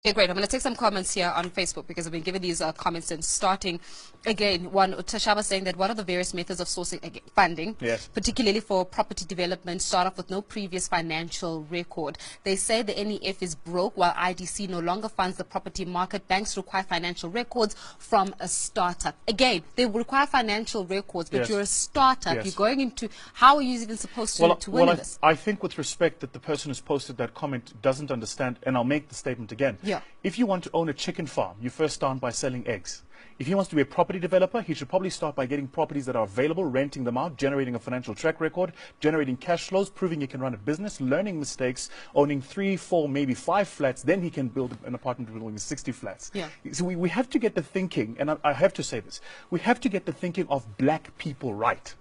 Okay, great. I'm going to take some comments here on Facebook because I've been given these comments and starting again. One, Tashaba saying that one of the various methods of sourcing funding, yes, particularly for property development, start off with no previous financial record. They say the NEF is broke while IDC no longer funds the property market. Banks require financial records from a startup. Again, they require financial records, but yes, you're a startup. yes, You're going into, how are you even supposed to win this? I think with respect that the person who's posted that comment doesn't understand, and I'll make the statement again. Yeah. If you want to own a chicken farm, you first start by selling eggs. If he wants to be a property developer, he should probably start by getting properties that are available, renting them out, generating a financial track record, generating cash flows, proving he can run a business, learning mistakes, owning 3, 4, maybe 5 flats. Then he can build an apartment building with 60 flats. Yeah. So we have to get the thinking, and I have to say this, we have to get the thinking of black people right.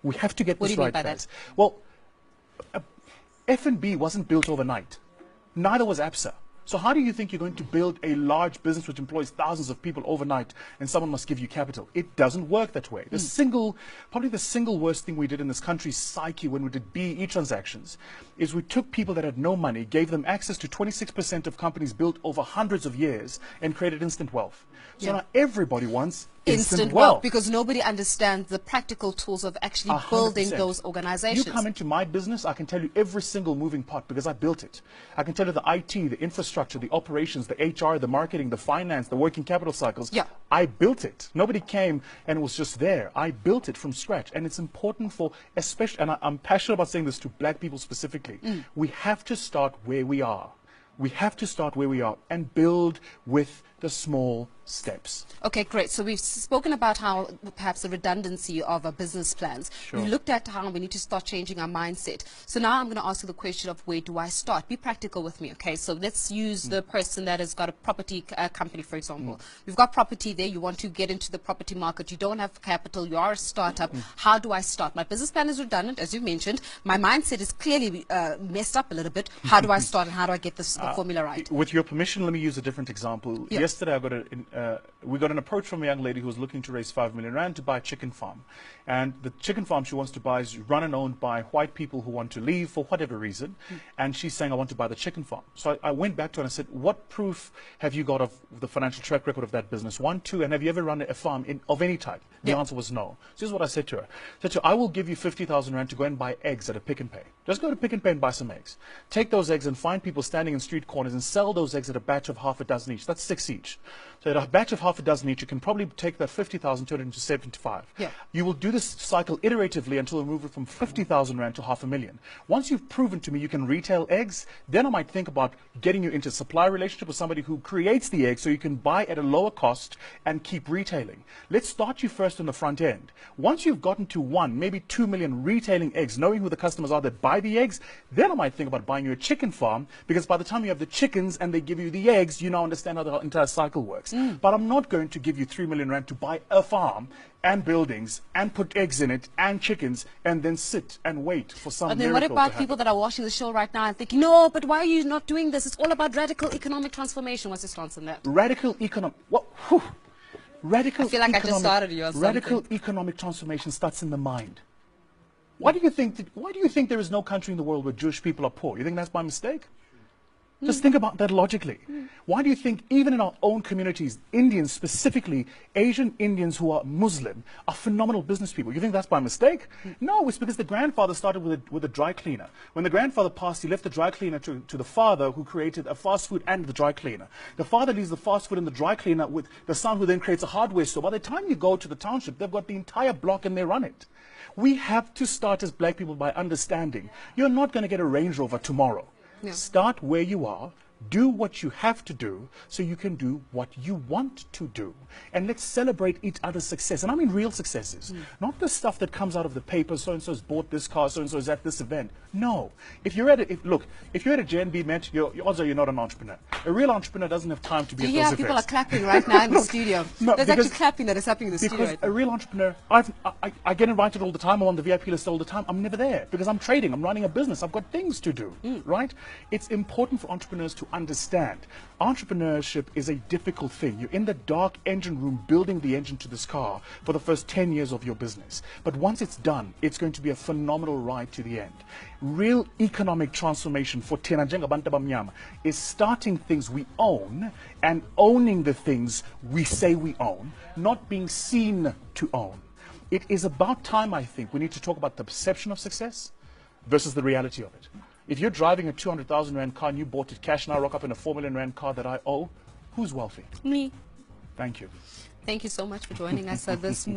We have to get What this do you mean right, by guys. that? Well, F&B wasn't built overnight. Neither was ABSA. So how do you think you're going to build a large business which employs thousands of people overnight and someone must give you capital? It doesn't work that way. Probably the single worst thing we did in this country's psyche when we did BEE transactions is we took people that had no money, gave them access to 26% of companies built over hundreds of years and created instant wealth. So now everybody wants instant wealth because nobody understands the practical tools of actually 100%. building those organizations. You come into my business, I can tell you every single moving part because I built it. I can tell you the IT, the infrastructure, the operations, the HR, the marketing, the finance, the working capital cycles. Yeah. I built it. Nobody came and it was just there. I built it from scratch. And it's important for, especially, and I'm passionate about saying this to black people specifically, we have to start where we are. We have to start where we are and build with the small steps. Okay, great. So we've spoken about how perhaps the redundancy of our business plans. Sure. We've looked at how we need to start changing our mindset. So now I'm going to ask you the question of where do I start? Be practical with me, okay? So let's use the person that has got a property company, for example. You've got property there. You want to get into the property market. You don't have capital. You are a startup. How do I start? My business plan is redundant, as you mentioned. My mindset is clearly messed up a little bit. How do I start and how do I get this formula right? With your permission, let me use a different example. Yeah. Yesterday, we got an approach from a young lady who was looking to raise 5 million rand to buy a chicken farm. And the chicken farm she wants to buy is run and owned by white people who want to leave for whatever reason. And she's saying, I want to buy the chicken farm. So I went back to her and I said, what proof have you got of the financial track record of that business? 1, 2, and have you ever run a farm of any type? The answer was no. So here's what I said to her. I said to her, I will give you 50,000 rand to go and buy eggs at a Pick and Pay. Just go to Pick and Pay and buy some eggs. Take those eggs and find people standing in street corners and sell those eggs at a batch of half a dozen each. That's 6 each. So at a batch of half a dozen each, you can probably take that 50,000, turn it into 75. Yeah. You will do this cycle iteratively until you move it from 50,000 rand to 500,000. Once you've proven to me you can retail eggs, then I might think about getting you into a supply relationship with somebody who creates the eggs so you can buy at a lower cost and keep retailing. Let's start you first on the front end. Once you've gotten to 1, maybe 2 million retailing eggs, knowing who the customers are that buy the eggs, then I might think about buying you a chicken farm, because by the time you have the chickens and they give you the eggs, you now understand how the entire cycle works. But I'm not going to give you 3 million rand to buy a farm and buildings and put eggs in it and chickens and then sit and wait for some And then what about people that are watching the show right now and thinking, no, but why are you not doing this? It's all about radical economic transformation. What's your stance on that? Radical economic... What? Radical I feel like I just started you on something. Radical economic transformation starts in the mind. Why do you think there is no country in the world where Jewish people are poor? You think that's by mistake? Just think about that logically. Why do you think even in our own communities, Indians specifically, Asian Indians who are Muslim, are phenomenal business people? You think that's by mistake? No, it's because the grandfather started with a dry cleaner. When the grandfather passed, he left the dry cleaner to the father, who created a fast food and the dry cleaner. The father leaves the fast food and the dry cleaner with the son, who then creates a hardware store. By the time you go to the township, they've got the entire block and they run it. We have to start as black people by understanding you're not going to get a Range Rover tomorrow. Yeah. Start where you are. Do what you have to do so you can do what you want to do. And let's celebrate each other's success. And I mean real successes. Not the stuff that comes out of the paper, so-and-so's bought this car, so-and-so's at this event. No. If you're at a JNB event, your odds are you're not an entrepreneur. A real entrepreneur doesn't have time to be at those events. Yeah, people are clapping right now in the studio. No, There's actually clapping that is happening in the studio. Because a real entrepreneur, I get invited all the time. I'm on the VIP list all the time. I'm never there because I'm trading. I'm running a business. I've got things to do, right? It's important for entrepreneurs to understand, entrepreneurship is a difficult thing. You're in the dark engine room building the engine to this car for the first 10 years of your business. But once it's done, it's going to be a phenomenal ride to the end. Real economic transformation for Thina njengabantu abamnyama is starting things we own and owning the things we say we own, not being seen to own. It is about time, I think, we need to talk about the perception of success versus the reality of it. If you're driving a 200,000 Rand car and you bought it cash and I rock up in a 4 million Rand car that I owe, who's wealthy? Me. Thank you. Thank you so much for joining us this